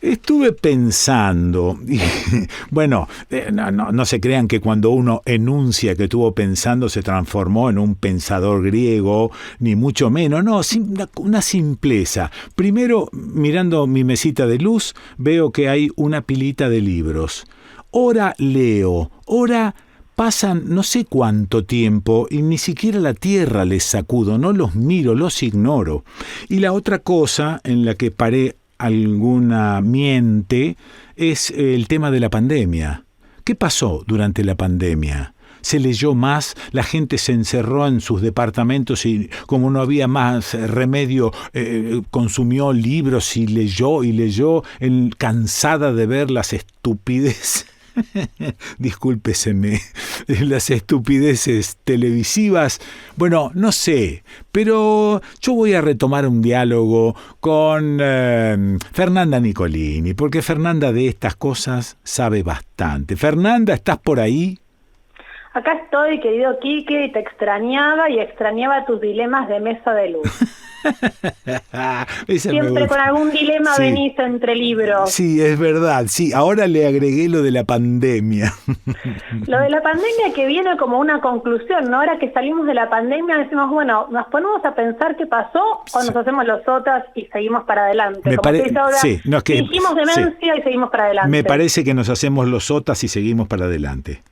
Estuve pensando, y, bueno, no se crean que cuando uno enuncia que estuvo pensando se transformó en un pensador griego, ni mucho menos, no, una simpleza. Primero, mirando mi mesita de luz, veo que hay una pilita de libros. Ora leo, ora pasan no sé cuánto tiempo y ni siquiera la tierra les sacudo, no los miro, los ignoro. Y la otra cosa en la que paré alguna miente es el tema de la pandemia. ¿Qué pasó durante la pandemia? Se leyó más, la gente se encerró en sus departamentos y como no había más remedio, consumió libros y leyó, cansada de ver las estupideces. Discúlpeseme, las estupideces televisivas. Bueno, no sé, pero yo voy a retomar un diálogo con Fernanda Nicolini, porque Fernanda de estas cosas sabe bastante. Fernanda, ¿estás por ahí? Acá estoy, querido Quique, y te extrañaba y extrañaba tus dilemas de mesa de luz. Siempre con algún dilema sí. Venís entre libros. Sí, es verdad, sí. Ahora le agregué lo de la pandemia. Lo de la pandemia que viene como una conclusión, ¿no? Ahora que salimos de la pandemia decimos, bueno, nos ponemos a pensar qué pasó o nos hacemos los sotas y seguimos para adelante. Fingimos demencia y seguimos para adelante. Me parece que nos hacemos los sotas y seguimos para adelante.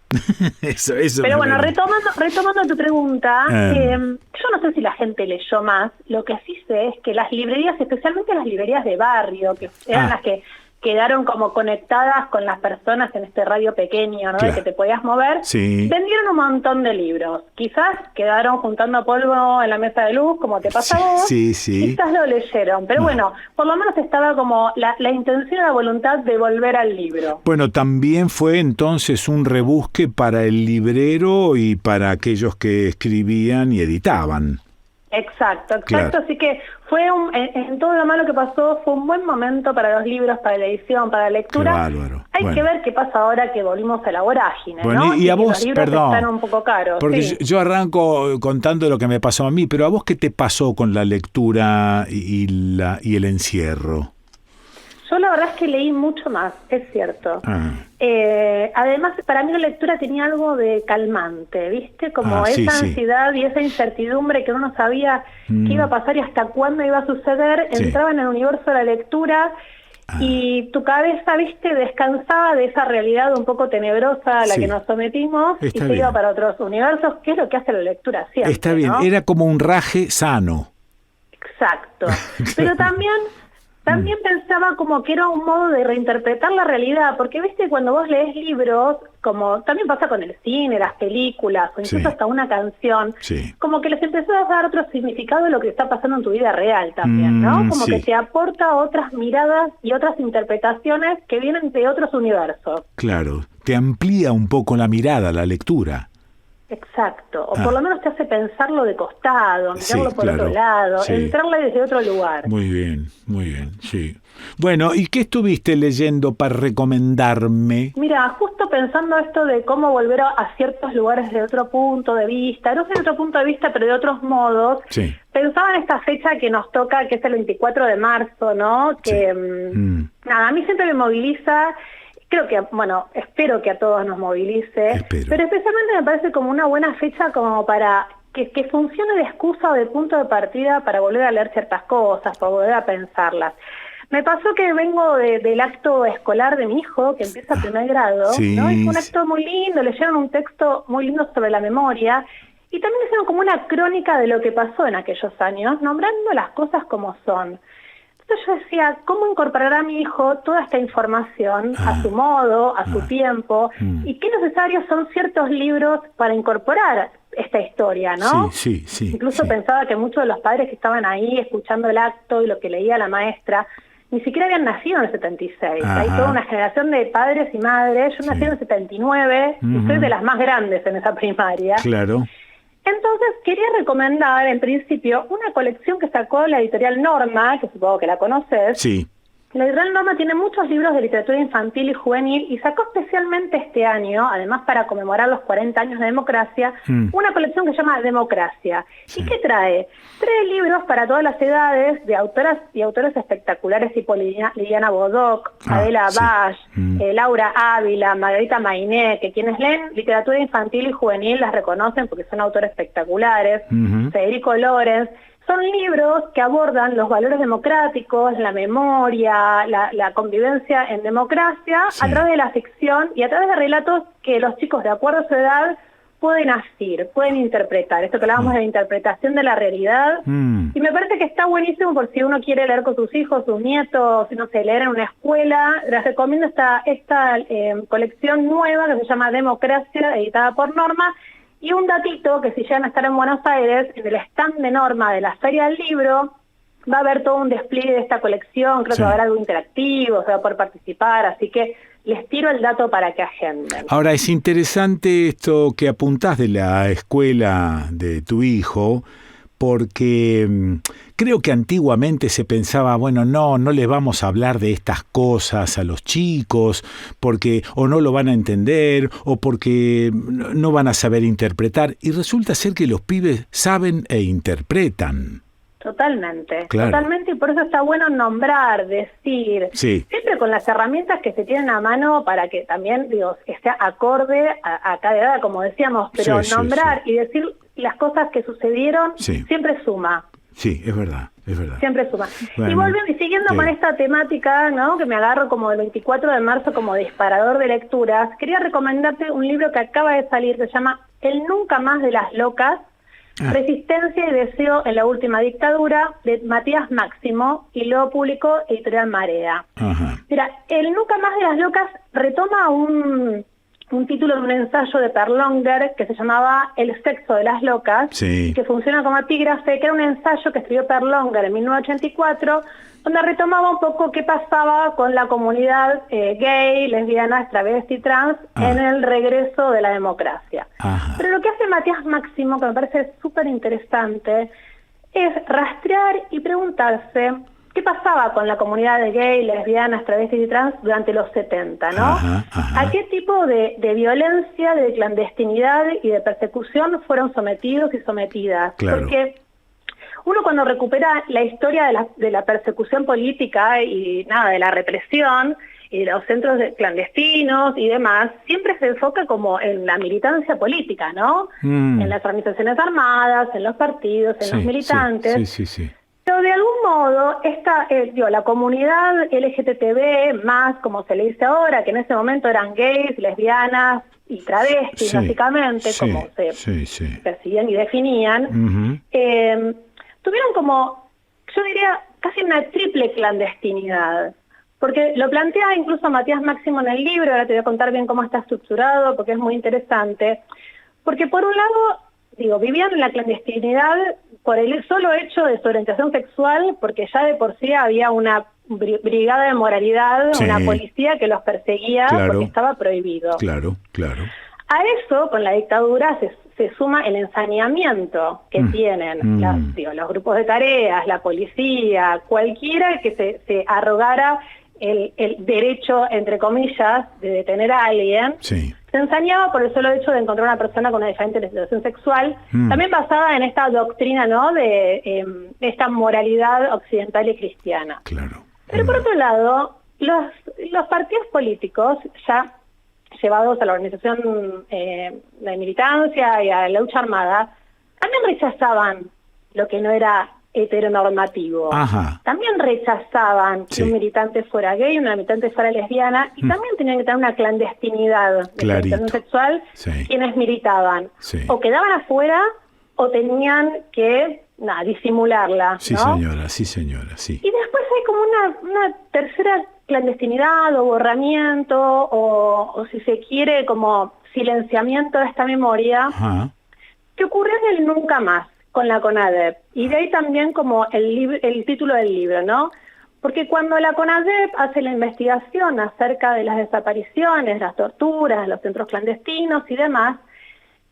eso Pero bueno, retomando tu pregunta, yo no sé si la gente leyó más. Lo que sí sé es que las librerías, especialmente las librerías de barrio, que eran las que quedaron como conectadas con las personas en este radio pequeño, ¿no? Claro. De que te podías mover, vendieron un montón de libros. Quizás quedaron juntando polvo en la mesa de luz, como te pasa a vos. Quizás lo leyeron, pero bueno, por lo menos estaba como la intención y la voluntad de volver al libro. Bueno, también fue entonces un rebusque para el librero y para aquellos que escribían y editaban. Exacto. Claro. Así que fue en todo lo malo que pasó, fue un buen momento para los libros, para la edición, para la lectura. Qué bárbaro. Hay que ver qué pasa ahora que volvimos a la vorágine, bueno, ¿no? Y a vos, los libros perdón, están un poco caros. Porque yo arranco contando lo que me pasó a mí, pero ¿a vos qué te pasó con la lectura y el encierro? Yo la verdad es que leí mucho más, es cierto. Además, para mí la lectura tenía algo de calmante, ¿viste? Como esa ansiedad y esa incertidumbre que uno no sabía qué iba a pasar y hasta cuándo iba a suceder. Entraba en el universo de la lectura y tu cabeza, ¿viste? Descansaba de esa realidad un poco tenebrosa a la que nos sometimos y se iba para otros universos, que es lo que hace la lectura siempre. Está bien, ¿no? Era como un raje sano. Exacto. Pero también pensaba como que era un modo de reinterpretar la realidad, porque viste cuando vos lees libros, como también pasa con el cine, las películas, o incluso hasta una canción, como que les empezás a dar otro significado de lo que está pasando en tu vida real también, ¿no? Como que te aporta otras miradas y otras interpretaciones que vienen de otros universos. Claro, te amplía un poco la mirada, la lectura. Exacto, o por lo menos te hace pensarlo de costado, mirarlo por otro lado, entrarle desde otro lugar. Muy bien, sí. Bueno, ¿y qué estuviste leyendo para recomendarme? Mira, justo pensando esto de cómo volver a ciertos lugares de otro punto de vista, no sé de otro punto de vista, pero de otros modos, pensaba en esta fecha que nos toca, que es el 24 de marzo, ¿no? Que, nada, a mí siempre me moviliza. Creo que, bueno, espero que a todos nos movilice, pero especialmente me parece como una buena fecha como para que funcione de excusa o de punto de partida para volver a leer ciertas cosas, para volver a pensarlas. Me pasó que vengo del acto escolar de mi hijo, que empieza a primer grado, ¿no? Y fue un acto muy lindo, leyeron un texto muy lindo sobre la memoria, y también hicieron como una crónica de lo que pasó en aquellos años, nombrando las cosas como son. Entonces yo decía, ¿cómo incorporar a mi hijo toda esta información a su modo, a su tiempo? Y qué necesarios son ciertos libros para incorporar esta historia, ¿no? Incluso pensaba que muchos de los padres que estaban ahí escuchando el acto y lo que leía la maestra, ni siquiera habían nacido en el 76. Hay toda una generación de padres y madres. Yo nací en el 79 y soy de las más grandes en esa primaria. Claro. Entonces quería recomendar en principio una colección que sacó la editorial Norma, que supongo que la conoces, La editorial Norma tiene muchos libros de literatura infantil y juvenil y sacó especialmente este año, además para conmemorar los 40 años de democracia, una colección que se llama Democracia. Sí. ¿Y qué trae? Trae libros para todas las edades de autoras y autores espectaculares tipo Liliana Bodoc, Adela Bach, Laura Ávila, Margarita Mainé, que quienes leen literatura infantil y juvenil las reconocen porque son autores espectaculares, Federico Lorenz. Son libros que abordan los valores democráticos, la memoria, la convivencia en democracia, a través de la ficción y a través de relatos que los chicos, de acuerdo a su edad, pueden asir, pueden interpretar. Esto que hablábamos de la interpretación de la realidad. Y me parece que está buenísimo por si uno quiere leer con sus hijos, sus nietos, no sé, leer en una escuela. Les recomiendo esta colección nueva que se llama Democracia, editada por Norma. Y un datito, que si llegan a estar en Buenos Aires, en el stand de Norma de la Feria del Libro, va a haber todo un despliegue de esta colección, creo que va a haber algo interactivo, se va a poder participar, así que les tiro el dato para que agenden. Ahora, es interesante esto que apuntás de la escuela de tu hijo, porque creo que antiguamente se pensaba, bueno, no les vamos a hablar de estas cosas a los chicos, porque o no lo van a entender, o porque no van a saber interpretar, y resulta ser que los pibes saben e interpretan. Totalmente, claro. Totalmente, y por eso está bueno nombrar, decir, siempre con las herramientas que se tienen a mano para que también, digo, esté acorde a cada edad, como decíamos, pero nombrar y decir las cosas que sucedieron siempre suma. Sí, es verdad, es verdad. Siempre suma. Bueno, y volviendo y siguiendo con esta temática, ¿no? Que me agarro como el 24 de marzo como disparador de lecturas, quería recomendarte un libro que acaba de salir, que se llama El nunca más de las locas, Resistencia y deseo en la última dictadura, de Matías Máximo, y lo publicó Editorial Marea. Mira, El nunca más de las locas retoma un título de un ensayo de Perlonger que se llamaba El sexo de las locas, que funciona como epígrafe, que era un ensayo que escribió Perlonger en 1984, donde retomaba un poco qué pasaba con la comunidad gay, lesbiana, travesti, trans en el regreso de la democracia. Pero lo que hace Matías Máximo, que me parece súper interesante, es rastrear y preguntarse qué pasaba con la comunidad de gay, lesbianas, travestis y trans durante los 70, ¿no? ¿A qué tipo de violencia, de clandestinidad y de persecución fueron sometidos y sometidas? Porque uno cuando recupera la historia de la persecución política y de la represión y de los centros clandestinos y demás, siempre se enfoca como en la militancia política, ¿no? En las organizaciones armadas, en los partidos, en los militantes. Pero de algún modo, la comunidad LGTB+, como se le dice ahora, que en ese momento eran gays, lesbianas y travestis, básicamente, como se percibían y definían, tuvieron como, yo diría, casi una triple clandestinidad. Porque lo plantea incluso Matías Máximo en el libro, ahora te voy a contar bien cómo está estructurado, porque es muy interesante. Porque por un lado, vivían en la clandestinidad por el solo hecho de su orientación sexual, porque ya de por sí había una brigada de moralidad, una policía que los perseguía porque estaba prohibido. Claro. A eso, con la dictadura, se suma el ensañamiento que tienen los grupos de tareas, la policía, cualquiera que se arrogara el derecho, entre comillas, de detener a alguien. Se ensañaba por el solo hecho de encontrar una persona con una diferente orientación sexual, también basada en esta doctrina, ¿no?, de esta moralidad occidental y cristiana. Pero por otro lado, los partidos políticos, ya llevados a la organización de militancia y a la lucha armada, también rechazaban lo que no era heteronormativo. También rechazaban que un militante fuera gay, una militante fuera lesbiana, y también tenían que tener una clandestinidad de orientación sexual quienes militaban. O quedaban afuera o tenían que disimularla. Sí, señora, sí. Y después hay como una tercera clandestinidad o borramiento o si se quiere como silenciamiento de esta memoria que ocurrió en el nunca más con la CONADEP, y de ahí también como el título del libro, ¿no? Porque cuando la CONADEP hace la investigación acerca de las desapariciones, las torturas, los centros clandestinos y demás,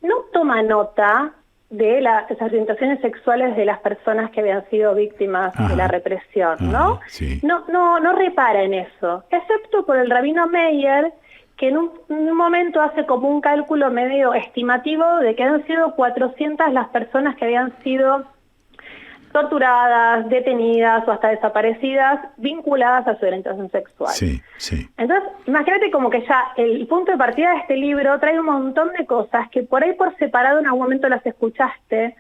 no toma nota de las orientaciones sexuales de las personas que habían sido víctimas de la represión, ¿no? Sí. No repara en eso, excepto por el rabino Meyer, que en un momento hace como un cálculo medio estimativo de que han sido 400 las personas que habían sido torturadas, detenidas o hasta desaparecidas, vinculadas a su orientación sexual. Sí, sí. Entonces, imagínate como que ya el punto de partida de este libro trae un montón de cosas que por ahí por separado en algún momento las escuchaste,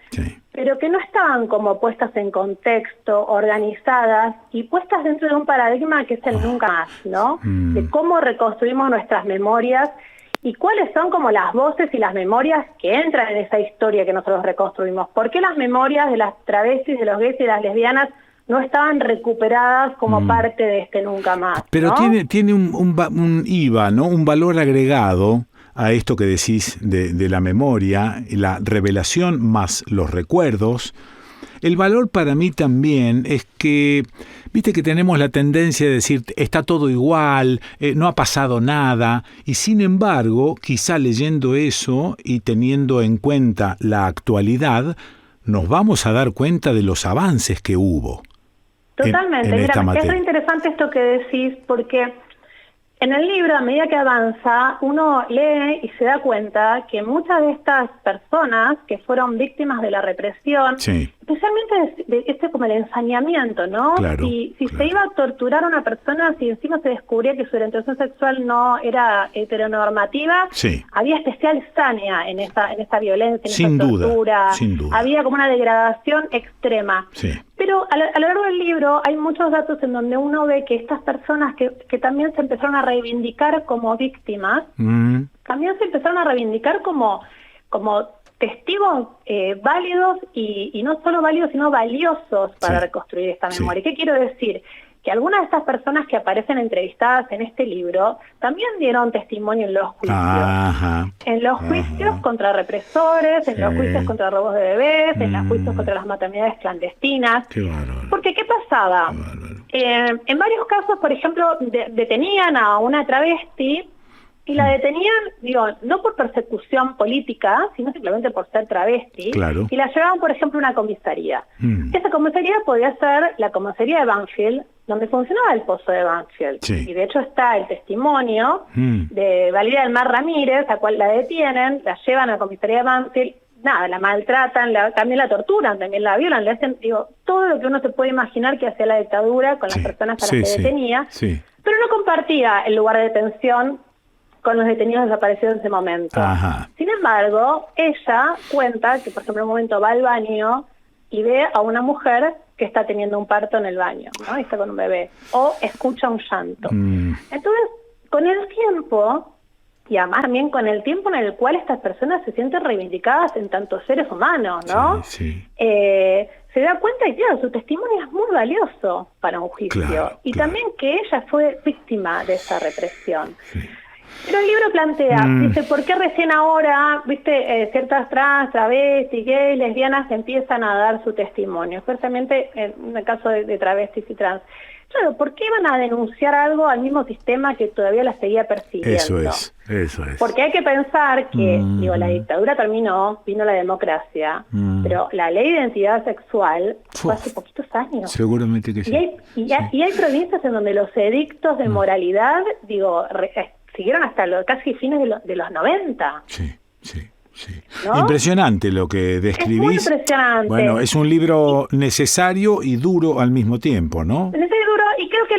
pero que no estaban como puestas en contexto, organizadas y puestas dentro de un paradigma que es el nunca más, ¿no? De cómo reconstruimos nuestras memorias y cuáles son como las voces y las memorias que entran en esa historia que nosotros reconstruimos. ¿Por qué las memorias de las travestis, de los gays y de las lesbianas no estaban recuperadas como parte de este nunca más? Pero ¿no? tiene un IVA, ¿no? Un valor agregado a esto que decís de la memoria, la revelación más los recuerdos. El valor para mí también es que, viste que tenemos la tendencia de decir, está todo igual, no ha pasado nada, y sin embargo, quizá leyendo eso y teniendo en cuenta la actualidad, nos vamos a dar cuenta de los avances que hubo. Totalmente. En esta materia. Es re interesante esto que decís, porque en el libro, a medida que avanza, uno lee y se da cuenta que muchas de estas personas que fueron víctimas de la represión, especialmente de como el ensañamiento, ¿no? Claro, si se iba a torturar a una persona, si encima se descubría que su orientación sexual no era heteronormativa, había especial saña en esa violencia, en esa tortura. Sin duda. Había como una degradación extrema. Pero a lo largo del libro hay muchos datos en donde uno ve que estas personas que también se empezaron a reivindicar como víctimas, también se empezaron a reivindicar como testigos válidos y no solo válidos, sino valiosos para reconstruir esta memoria. ¿Qué quiero decir? Que algunas de estas personas que aparecen entrevistadas en este libro también dieron testimonio en los juicios. En los juicios contra represores, en los juicios contra robos de bebés, en los juicios contra las maternidades clandestinas. Porque, ¿qué pasaba? En varios casos, por ejemplo, detenían a una travesti y la detenían, no por persecución política, sino simplemente por ser travesti, y la llevaban, por ejemplo, a una comisaría. Esa comisaría podía ser la comisaría de Banfield, donde funcionaba el pozo de Banfield. Y de hecho está el testimonio de Valeria del Mar Ramírez, a cual la detienen, la llevan a la comisaría de Banfield, la maltratan, también la torturan, también la violan, le hacen, todo lo que uno se puede imaginar que hacía la dictadura con las personas a las que detenía, pero no compartía el lugar de detención con los detenidos desaparecidos en ese momento. Sin embargo, ella cuenta que, por ejemplo, en un momento va al baño y ve a una mujer que está teniendo un parto en el baño, ¿no? Y está con un bebé, o escucha un llanto. Entonces, con el tiempo, y además también con el tiempo en el cual estas personas se sienten reivindicadas en tantos seres humanos, ¿no? Se da cuenta y claro, su testimonio es muy valioso para un juicio. Y también que ella fue víctima de esa represión. Pero el libro plantea, dice, ¿por qué recién ahora, ciertas trans, travestis, gays, lesbianas empiezan a dar su testimonio? Especialmente en el caso de travestis y trans. Claro, ¿por qué iban a denunciar algo al mismo sistema que todavía las seguía persiguiendo? Eso es. Porque hay que pensar que, la dictadura terminó, vino la democracia, pero la ley de identidad sexual fue hace poquitos años. Seguramente que sí. Y hay provincias en donde los edictos de moralidad, siguieron hasta casi fines de los 90. ¿No? Impresionante lo que describís. Es muy impresionante. Bueno, es un libro necesario y duro al mismo tiempo, ¿no? Necesario y duro, y creo que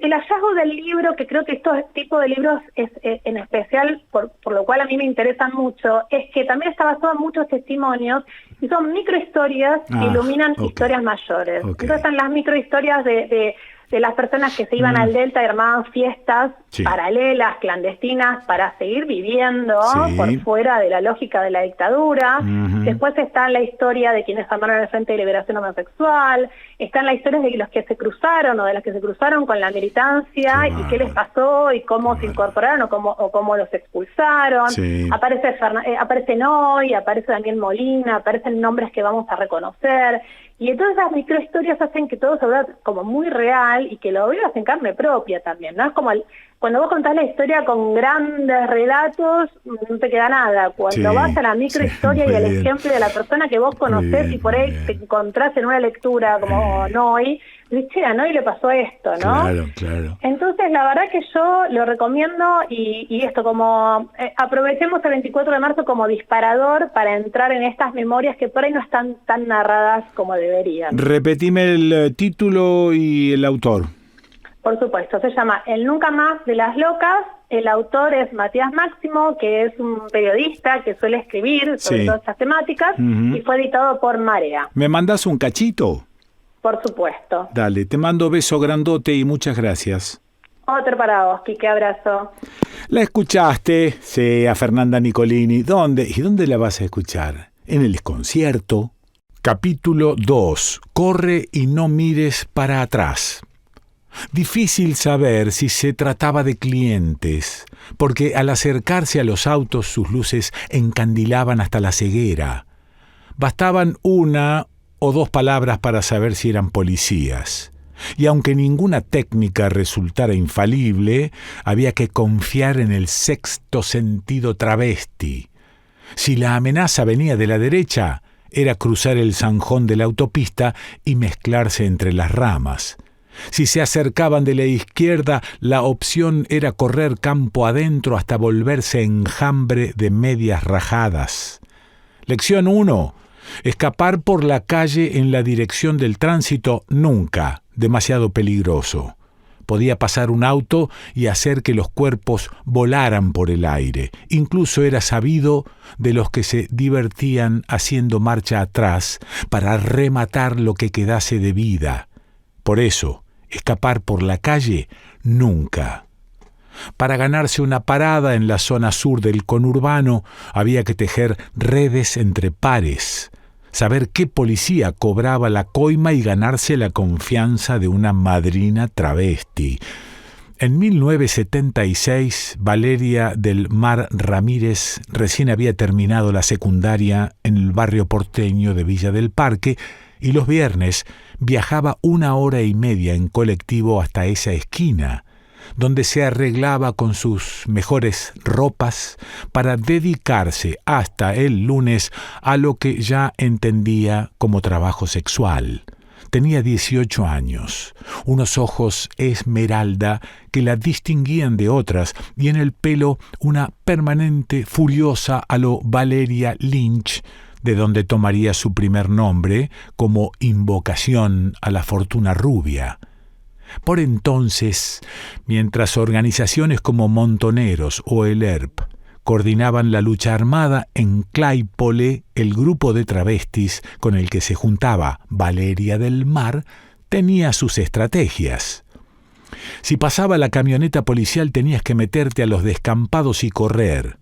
el hallazgo del libro, que creo que estos tipos de libros es en especial, por lo cual a mí me interesan mucho, es que también está basado en muchos testimonios y son microhistorias que iluminan historias mayores. Entonces están las microhistorias de las personas que se iban al Delta y armaban fiestas paralelas, clandestinas, para seguir viviendo por fuera de la lógica de la dictadura. Después está la historia de quienes armaron el Frente de Liberación Homosexual, están las historias de los que se cruzaron o de las que se cruzaron con la militancia y qué les pasó y cómo se incorporaron o cómo los expulsaron. Aparece Noy, aparece Daniel Molina, aparecen nombres que vamos a reconocer. Y entonces las microhistorias hacen que todo se vea como muy real y que lo vivas en carne propia también, ¿no? Es como cuando vos contás la historia con grandes relatos, no te queda nada. Cuando vas a la microhistoria y al ejemplo de la persona que vos conocés y por ahí te encontrás en una lectura como Noy, dices, a Noy le pasó esto, ¿no? Claro. Entonces, la verdad que yo lo recomiendo y esto, como aprovechemos el 24 de marzo como disparador para entrar en estas memorias que por ahí no están tan narradas como deberían. Repetime el título y el autor. Por supuesto, se llama El Nunca Más de las Locas. El autor es Matías Máximo, que es un periodista que suele escribir sobre todas estas temáticas, y fue editado por Marea. ¿Me mandás un cachito? Por supuesto. Dale, te mando beso grandote y muchas gracias. Otro para vos, Quique, abrazo. La escuchaste, sí, a Fernanda Nicolini. ¿Dónde? ¿Y dónde la vas a escuchar? En el concierto. Capítulo 2. Corre y no mires para atrás. Difícil saber si se trataba de clientes, porque al acercarse a los autos sus luces encandilaban hasta la ceguera. Bastaban una o dos palabras para saber si eran policías. Y aunque ninguna técnica resultara infalible, había que confiar en el sexto sentido travesti. Si la amenaza venía de la derecha, era cruzar el zanjón de la autopista y mezclarse entre las ramas. Si se acercaban de la izquierda, la opción era correr campo adentro hasta volverse enjambre de medias rajadas. Lección 1. Escapar por la calle en la dirección del tránsito nunca, demasiado peligroso. Podía pasar un auto y hacer que los cuerpos volaran por el aire. Incluso era sabido de los que se divertían haciendo marcha atrás para rematar lo que quedase de vida. Por eso, escapar por la calle nunca. Para ganarse una parada en la zona sur del conurbano había que tejer redes entre pares, saber qué policía cobraba la coima y ganarse la confianza de una madrina travesti. En 1976, Valeria del Mar Ramírez recién había terminado la secundaria en el barrio porteño de Villa del Parque y los viernes viajaba 1 hora y media en colectivo hasta esa esquina, donde se arreglaba con sus mejores ropas para dedicarse hasta el lunes a lo que ya entendía como trabajo sexual. Tenía 18 años, unos ojos esmeralda que la distinguían de otras y en el pelo una permanente furiosa a lo Valeria Lynch, de donde tomaría su primer nombre como invocación a la fortuna rubia. Por entonces, mientras organizaciones como Montoneros o el ERP coordinaban la lucha armada, en Claypole el grupo de travestis con el que se juntaba Valeria del Mar tenía sus estrategias. Si pasaba la camioneta policial tenías que meterte a los descampados y correr.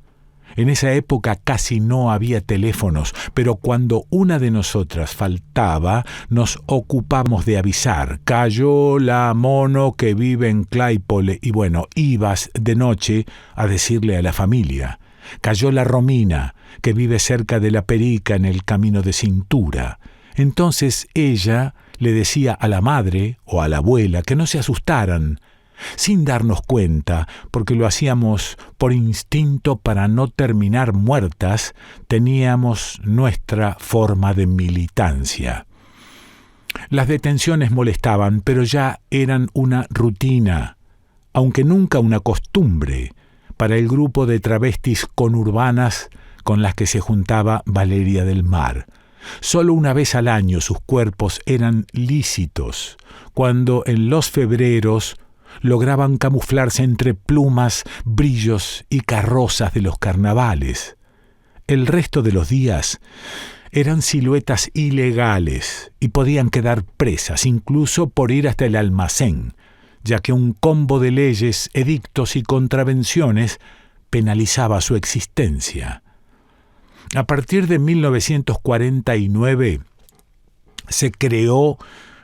En esa época casi no había teléfonos, pero cuando una de nosotras faltaba, nos ocupamos de avisar. Cayó la mono que vive en Claypole y bueno, ibas de noche a decirle a la familia. Cayó la Romina, que vive cerca de la Perica en el camino de Cintura. Entonces ella le decía a la madre o a la abuela que no se asustaran, sin darnos cuenta, porque lo hacíamos por instinto para no terminar muertas, teníamos nuestra forma de militancia. Las detenciones molestaban, pero ya eran una rutina, aunque nunca una costumbre, para el grupo de travestis conurbanas con las que se juntaba Valeria del Mar. Solo una vez al año sus cuerpos eran lícitos, cuando en los febreros lograban camuflarse entre plumas, brillos y carrozas de los carnavales. El resto de los días eran siluetas ilegales y podían quedar presas incluso por ir hasta el almacén, ya que un combo de leyes, edictos y contravenciones penalizaba su existencia. A partir de 1949 se creó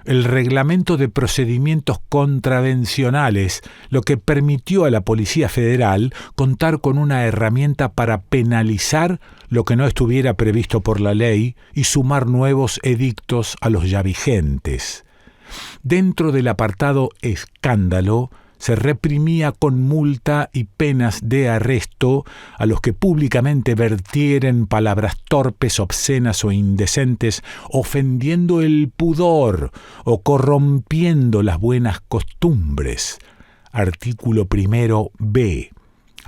el Reglamento de Procedimientos Contravencionales, lo que permitió a la Policía Federal contar con una herramienta para penalizar lo que no estuviera previsto por la ley y sumar nuevos edictos a los ya vigentes. Dentro del apartado escándalo se reprimía con multa y penas de arresto a los que públicamente vertieren palabras torpes, obscenas o indecentes, ofendiendo el pudor o corrompiendo las buenas costumbres. Artículo 1b.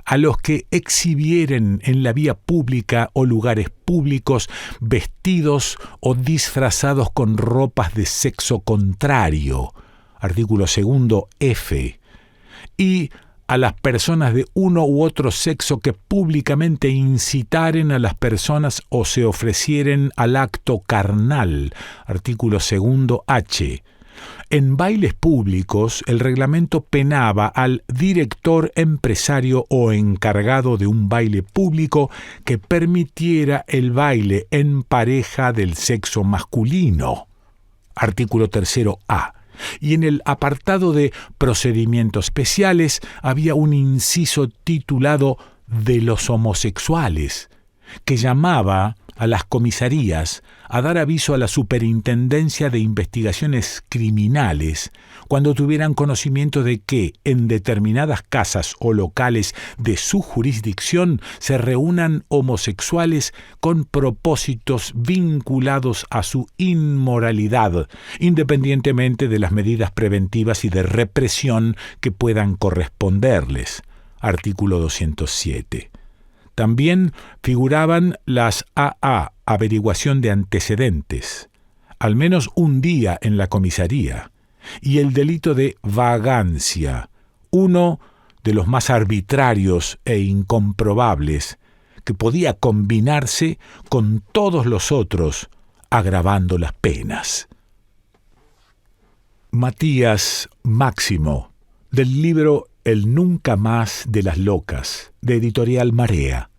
A los que exhibieren en la vía pública o lugares públicos vestidos o disfrazados con ropas de sexo contrario. Artículo 2f. Y a las personas de uno u otro sexo que públicamente incitaren a las personas o se ofrecieren al acto carnal. Artículo 2h. En bailes públicos, el reglamento penaba al director, empresario o encargado de un baile público que permitiera el baile en pareja del sexo masculino. Artículo 3a. Y en el apartado de procedimientos especiales había un inciso titulado de los homosexuales, que llamaba a las comisarías a dar aviso a la Superintendencia de Investigaciones Criminales cuando tuvieran conocimiento de que en determinadas casas o locales de su jurisdicción se reúnan homosexuales con propósitos vinculados a su inmoralidad, independientemente de las medidas preventivas y de represión que puedan corresponderles. Artículo 207. También figuraban las AA, averiguación de antecedentes, al menos un día en la comisaría, y el delito de vagancia, uno de los más arbitrarios e incomprobables, que podía combinarse con todos los otros, agravando las penas. Matías Máximo, del libro El nunca más de las locas, de Editorial Marea.